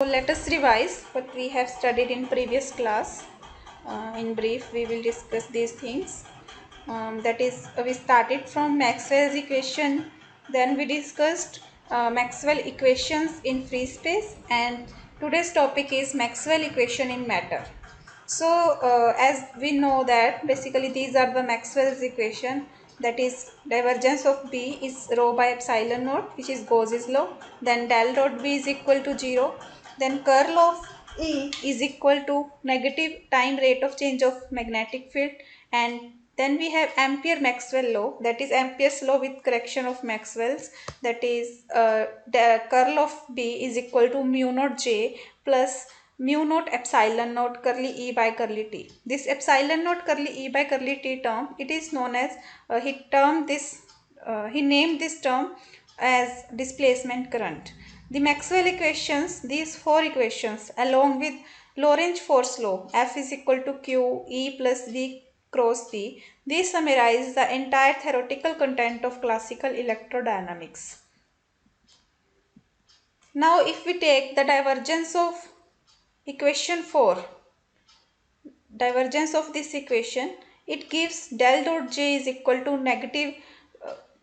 So let us revise what we have studied in previous class. In brief, we will discuss these things. That is, we started from Maxwell's equation, then we discussed Maxwell equations in free space, and today's topic is Maxwell equation in matter. So as we know that basically these are the Maxwell's equation, that is divergence of B is rho by epsilon naught, which is Gauss's law. Then del dot B is equal to 0. Then curl of E is equal to negative time rate of change of magnetic field. And then we have Ampere Maxwell law, that is Ampere's law with correction of Maxwell's, that is the curl of B is equal to mu naught J plus mu naught epsilon naught curly E by curly T. This epsilon naught curly E by curly T term, it is known as, he named this term as displacement current. The Maxwell equations, these four equations along with Lorentz force law, F is equal to Q, E plus V cross P, these summarize the entire theoretical content of classical electrodynamics. Now if we take the divergence of equation 4, divergence of this equation, it gives del dot J is equal to negative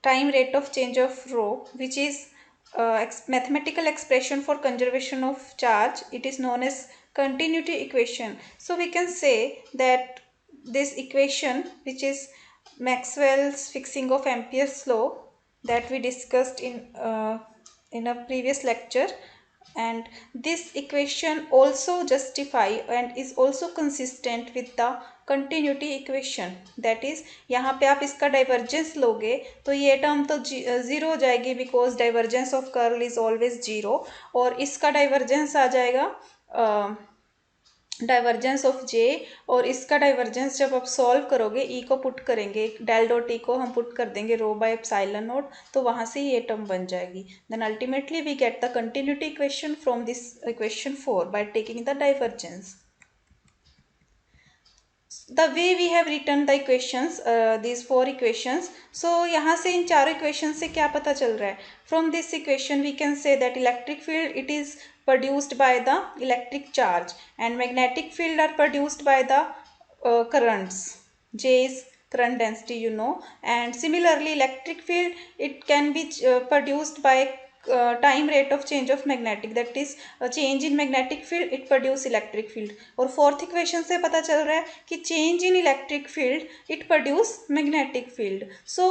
time rate of change of rho, which is mathematical expression for conservation of charge. It is known as continuity equation. So we can say that this equation, which is Maxwell's fixing of Ampere's law that we discussed in a previous lecture, and this equation also justify and is also consistent with the continuity equation. that is यहाँ पे आप इसका divergence लोगे तो ये term तो zero हो जाएगी, because divergence of curl is always zero, और इसका डाइवर्जेंस आ जाएगा डाइवर्जेंस ऑफ जे, और इसका डाइवर्जेंस जब आप सॉल्व करोगे ई को पुट करेंगे, डेल डॉट ई को हम पुट कर देंगे रो बाय एप्सिलॉन नॉट, तो वहाँ से ये टर्म बन जाएगी. Then ultimately we get the continuity equation from this equation 4 by taking the divergence. The way we have written the equations, these four equations, so यहाँ से इन चारों equations से क्या पता चल रहा है? From this equation we can say that electric field, it is produced by the electric charge, and magnetic field are produced by the currents. J is current density, you know, and similarly electric field, it can be produced by time rate of change of magnetic, that is change in magnetic field, it produce electric field. और fourth equation से पता चल रहा है कि change in electric field, it produce magnetic field. So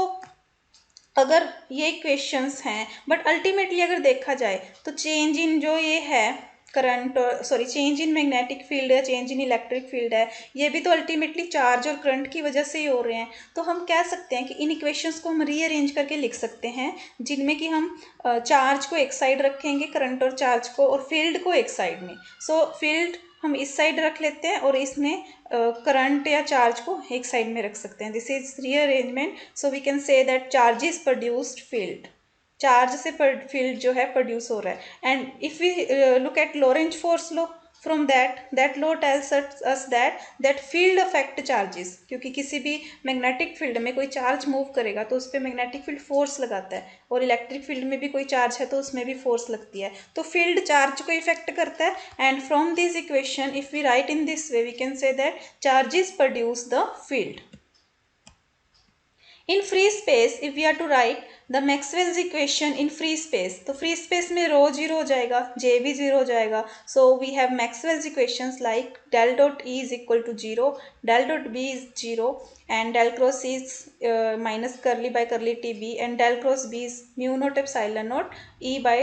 अगर ये equations हैं, बट अल्टीमेटली अगर देखा जाए तो चेंज इन जो ये है current, sorry change in magnetic field है, चेंज इन इलेक्ट्रिक फील्ड है, ये भी तो अल्टीमेटली चार्ज और करंट की वजह से ही हो रहे हैं. तो हम कह सकते हैं कि इन इक्वेशंस को हम रीअरेंज करके लिख सकते हैं, जिनमें कि हम चार्ज को एक साइड रखेंगे, करंट और चार्ज को, और फील्ड को एक साइड में. सो फील्ड हम इस साइड रख लेते हैं और इसमें करंट या चार्ज को एक साइड में रख सकते हैं. This is rearrangement. So we can say that charge is produced field, charge से फील्ड जो है प्रोड्यूस हो रहा है. And if we look at Lorentz force law, from that law tells us that field affect charges, क्योंकि किसी भी magnetic field में कोई चार्ज मूव करेगा तो उस पर मैग्नेटिक फील्ड फोर्स लगाता है, और इलेक्ट्रिक फील्ड में भी कोई चार्ज है तो उसमें भी फोर्स लगती है. तो फील्ड चार्ज को इफेक्ट करता है. And from this equation if we write in this way, we can say that charges produce the field. In free space, if we are to write the Maxwell's equation in free space, तो free space में rho zero हो जाएगा, J भी zero हो जाएगा. So we have Maxwell's equations like del dot E is equal to 0, del dot B is 0, and del cross E is minus curly by curly T B, and del cross B is mu naught epsilon naught E by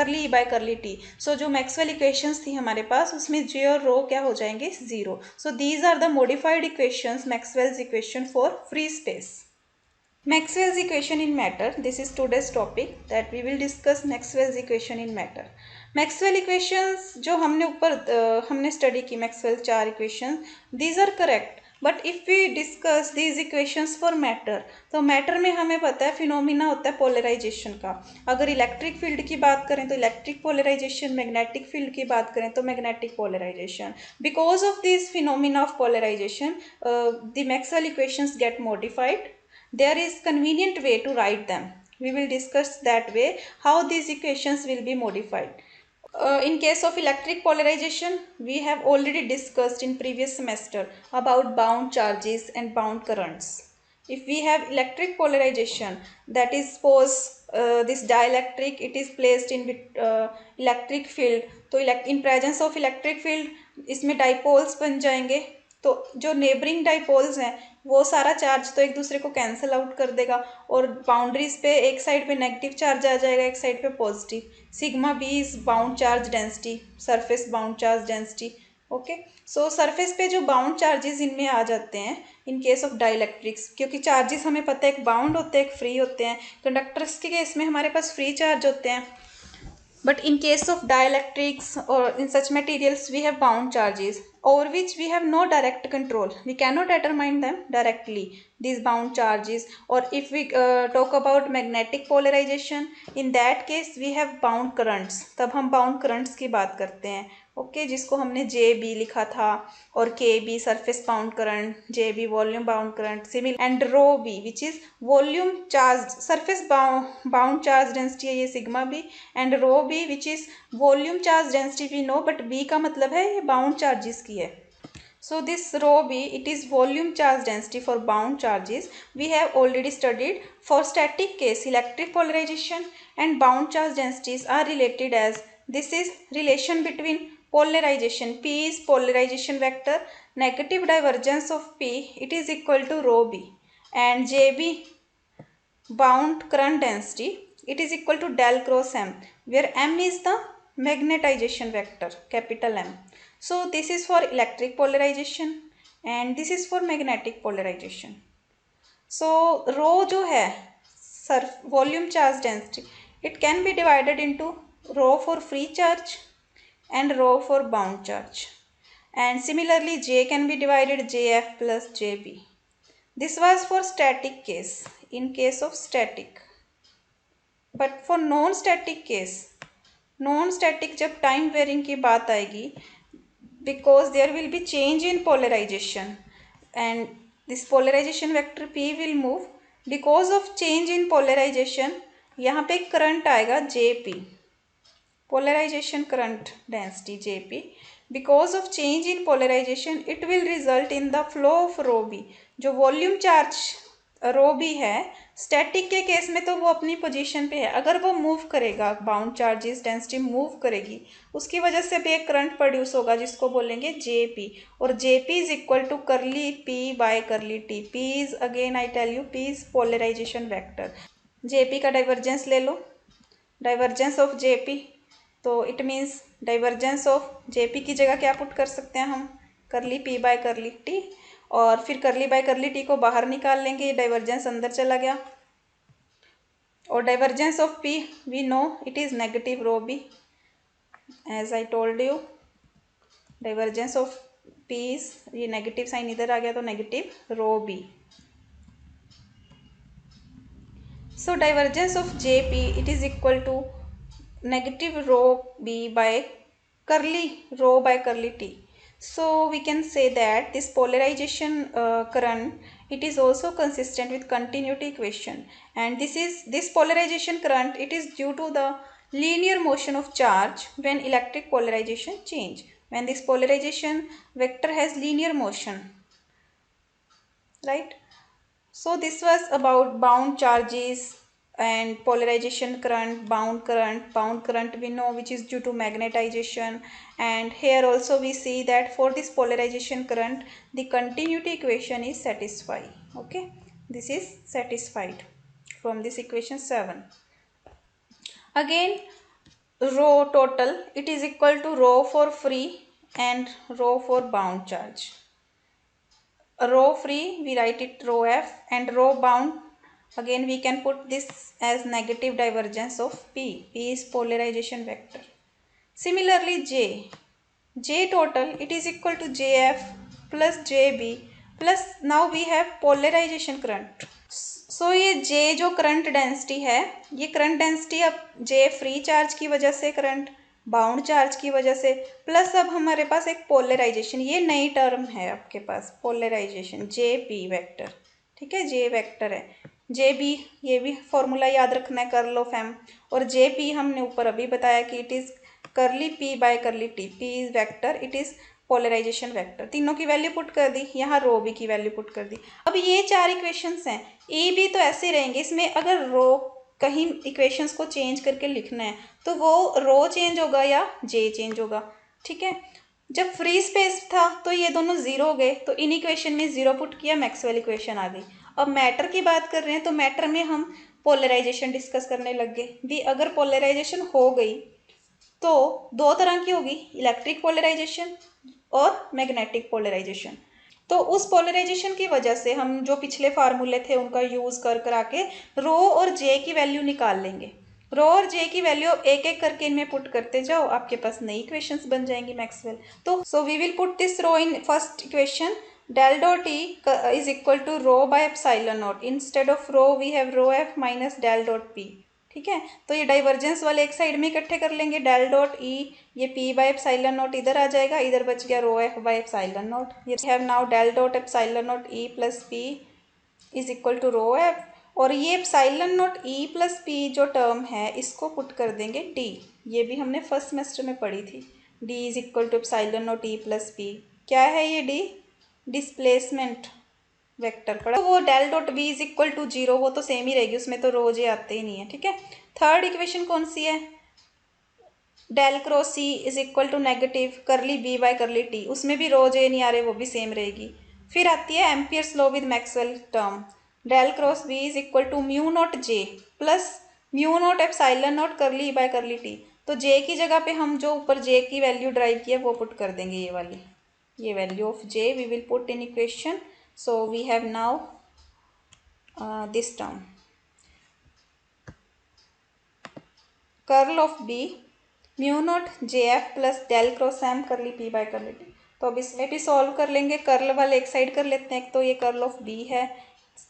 curly E by curly T. So जो Maxwell equations थी हमारे पास, उसमें J और rho क्या हो जाएंगे? 0. So these are the modified equations, Maxwell's equation for free space. Maxwell's equation in matter, this is today's topic, that we will discuss Maxwell's equation in matter. Maxwell equations जो हमने study की, Maxwell 4 equations, these are correct. But if we discuss these equations for matter, तो matter में हमें पता है phenomena होता है पोलराइजेशन का. अगर इलेक्ट्रिक फील्ड की बात करें तो इलेक्ट्रिक पोलराइजेशन, मैग्नेटिक फील्ड की बात करें तो magnetic polarization. Because of this phenomena of polarization the Maxwell equations get modified. There is convenient way to write them. We will discuss that way how these equations will be modified. In case of electric polarization, we have already discussed in previous semester about bound charges and bound currents. If we have electric polarization, that is suppose this dielectric, it is placed in electric field, तो in presence of electric field इसमें dipoles बन जाएंगे, तो जो neighbouring dipoles हैं वो सारा charge तो एक दूसरे को कैंसिल आउट कर देगा और बाउंड्रीज पे एक साइड पे नेगेटिव चार्ज आ जाएगा, एक साइड पे positive. Sigma B is bound charge density, surface bound charge density. Okay, so surface पे जो बाउंड चार्जेस इनमें आ जाते हैं इन केस ऑफ डाइलेक्ट्रिक्स, क्योंकि चार्जेस हमें पता है एक बाउंड होते हैं एक फ्री होते हैं. कंडक्टर्स के केस में हमारे पास फ्री चार्ज होते हैं, but in case of dielectrics or in such materials we have bound charges over which we have no direct control. We cannot determine them directly, these bound charges. Or if we talk about magnetic polarization, in that case we have bound currents. तब हम bound currents की बात करते हैं. Okay, जिसको हमने जे B लिखा था, और K B surface bound current, J B volume bound current, similar and rho B which is volume charge surface bound charge density है ये sigma B, and rho B which is volume charge density we know, but B का मतलब है ये bound charges की है. So this rho b, it is volume charge density for bound charges. We have already studied. For static case, electric polarization and bound charge densities are related as, this is relation between polarization. P is polarization vector, negative divergence of P, it is equal to rho b, and JB bound current density, it is equal to del cross M, where M is the magnetization vector, capital M. So this is for electric polarization and this is for magnetic polarization. So rho जो है volume charge density, it can be divided into rho for free charge and rho for bound charge, and similarly J can be divided JF plus JB. This was for static case, in case of static. But for non-static case, non-static जब time varying की बात आएगी, because there will be change in polarization and this polarization vector P will move. Because of change in polarization, यहाँ पे current आएगा JP, polarization current density JP. Because of change in polarization, it will result in the flow of rho B. जो volume charge रो B है static के case में तो वो अपनी पोजीशन पे है, अगर वो मूव करेगा बाउंड चार्जेस डेंसिटी मूव करेगी, उसकी वजह से भी एक करंट प्रोड्यूस होगा जिसको बोलेंगे जे पी, और J P is equal to curly P by curly T. P is again I tell you P is polarisation vector. J P का डाइवर्जेंस ले लो, डाइवर्जेंस ऑफ जे पी, तो it means divergence of J P की जगह क्या put कर सकते हैं हम, करली पी बाय करली टी, और फिर करली बाय करली टी को बाहर निकाल लेंगे, डाइवर्जेंस अंदर चला गया, और divergence of P we know it is negative rho B, as I told you divergence of P is, ये नेगेटिव साइन इधर आ गया तो negative rho B. So divergence of J P it is equal to negative rho B by curly rho by curly t. So we can say that this polarization current, it is also consistent with continuity equation, and this polarization current, it is due to the linear motion of charge when electric polarization change, when this polarization vector has linear motion, right? So this was about bound charges and polarization current, bound current we know which is due to magnetization, and here also we see that for this polarization current the continuity equation is satisfied. Okay, this is satisfied from this equation 7. Again rho total, it is equal to rho for free and rho for bound charge. Rho free we write it rho f, and rho bound, again we can put this as negative divergence of P. P is polarization vector. Similarly J total, it is equal to JF plus JB plus now we have polarization current. So ये J जो current density है, ये current density अब J free charge की वजह से, current bound charge की वजह से, प्लस अब हमारे पास एक पोलराइजेशन, ये नई टर्म है आपके पास पोलराइजेशन जे पी वेक्टर. ठीक है, जे वेक्टर है, जे बी ये भी फॉर्मूला याद रखना है, कर लो फैम. और जे पी हमने ऊपर अभी बताया कि it is curly P by curly T, P is vector, it is polarisation vector. तीनों की वैल्यू पुट कर दी, यहाँ रो बी की वैल्यू पुट कर दी। अब ये 4 इक्वेशंस हैं, ए बी तो ऐसे रहेंगे। इसमें अगर रो कहीं इक्वेशंस को चेंज करके लिखना है तो वो रो चेंज होगा या जे चेंज होगा, ठीक है। जब फ्री स्पेस था तो ये दोनों जीरो हो गए, तो इन इक्वेशन में जीरो पुट किया, मैक्सवेल इक्वेशन आ गई। अब मैटर की बात कर रहे हैं तो मैटर में हम पोलराइजेशन डिस्कस करने लग गए भी। अगर पोलराइजेशन हो गई तो दो तरह की होगी, इलेक्ट्रिक पोलराइजेशन और मैग्नेटिक पोलराइजेशन। तो उस पोलराइजेशन की वजह से हम जो पिछले फार्मूले थे उनका यूज कर करा के रो और जे की वैल्यू निकाल लेंगे। रो और जे की वैल्यू एक एक करके इनमें पुट करते जाओ, आपके पास नई इक्वेशंस बन जाएंगी मैक्सवेल। तो so we will put this rho in first equation, del dot E is equal to rho by epsilon naught, instead of rho we have rho F minus del dot P, ठीक है। तो ये divergence वाले एक side में इकट्ठे कर लेंगे, डेल डॉट ई, ये पी बाय एप्सिलॉन नॉट इधर आ जाएगा, इधर बच गया rho F by epsilon naught. ये have now del dot epsilon naught E plus P is equal to rho F, और ये epsilon naught E plus P जो टर्म है इसको पुट कर देंगे डी, ये भी हमने फर्स्ट सेमेस्टर में पढ़ी थी। D is equal to epsilon naught E plus P, क्या है ये डी, डिस्प्लेसमेंट वेक्टर पड़ा। तो वो del dot B is equal to zero, वो तो सेम ही रहेगी, उसमें तो रो जे आते ही नहीं है, ठीक है। थर्ड इक्वेशन कौन सी है, del cross C is equal to negative curly B by curly T, उसमें भी रो जे नहीं आ रहे, वो भी सेम रहेगी। फिर आती है Ampere's law with Maxwell term, del cross B is equal to mu naught J plus mu naught epsilon naught curly by curly T. तो जे की जगह पे हम जो ऊपर जे की वैल्यू ड्राइव की है वो पुट कर देंगे, ये वाली, ये value of J we will put in equation. So we have now this term, curl of B mu naught J F plus del cross M curly P by curly T. तो अब इसमें भी solve कर लेंगे, curl वाले एक side कर लेते हैं। तो ये कर्ल ऑफ बी है,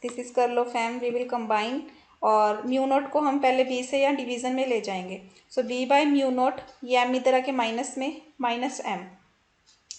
this is curl of M, we will combine, और म्यू नॉट को हम पहले बी से या डिवीजन में ले जाएंगे। सो बी बाय म्यू नॉट, ये एम इधर आके माइनस में, माइनस एम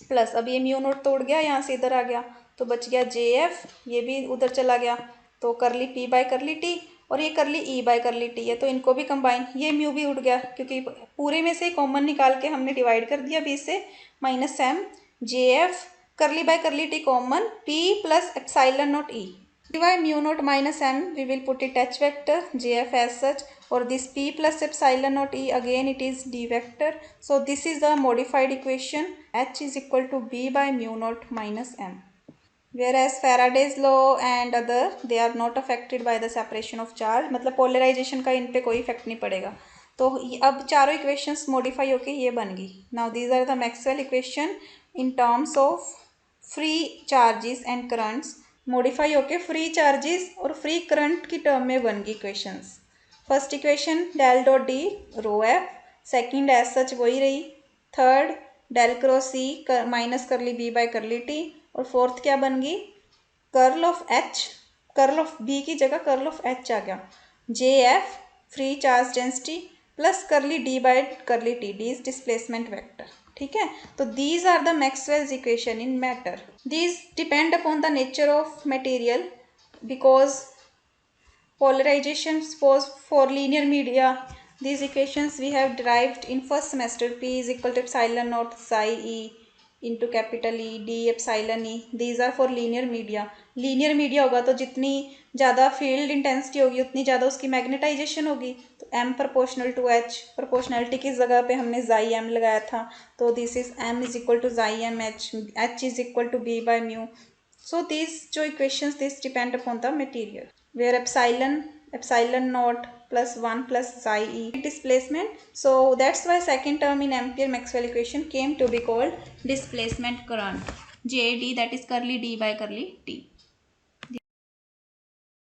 प्लस, अब ये म्यू नॉट तोड़ गया, यहाँ से इधर आ गया तो बच गया जे एफ, ये भी उधर चला गया, तो करली पी बाय करली टी, और ये करली ई बाय करली टी है, तो इनको भी कंबाइन, ये म्यू भी उड़ गया क्योंकि पूरे में से कॉमन निकाल के हमने डिवाइड कर दिया बी से, minus M J F curly by curly T common, P plus epsilon naught E divide mu naught minus M, we will put it H vector J F as such, or this p plus epsilon naught e, again it is d vector. So this is the modified equation, h is equal to b by mu naught minus m. Whereas Faraday's law and other, they are not affected by the separation of charge, मतलब polarization का इन पे कोई effect नहीं पड़ेगा। तो अब चारों equations modify होके ये बन गई। Now these are the Maxwell equation in terms of free charges and currents, modify होके फ्री चार्जेस और फ्री करंट की टर्म में बन गई equations. First equation del dot D rho F, second as such वही रही, third del cross C minus curly B by curly T, और fourth क्या बन गई, curl of H, curl of B की जगह कर्ल ऑफ एच आ गया, जे F free charge density plus curly D by curly T, D is displacement vector, ठीक है। तो these are the Maxwell's equation in matter, these depend upon the nature of material, because polarizations for linear media, these equations we have derived in first semester, p is equal to epsilon naught psi e into capital E d epsilon e, these are for linear media। linear media होगा तो जितनी ज़्यादा field intensity होगी उतनी ज़्यादा उसकी magnetisation होगी, तो m proportional to h, proportionality की जगह पे हमने xi m लगाया था, तो this is m is equal to xi m h, h is equal to b by mu. So these जो equations, this depend upon the material, where epsilon naught plus 1 plus psi e displacement. So that's why second term in Ampere Maxwell equation came to be called displacement current, JD, that is curly D by curly T.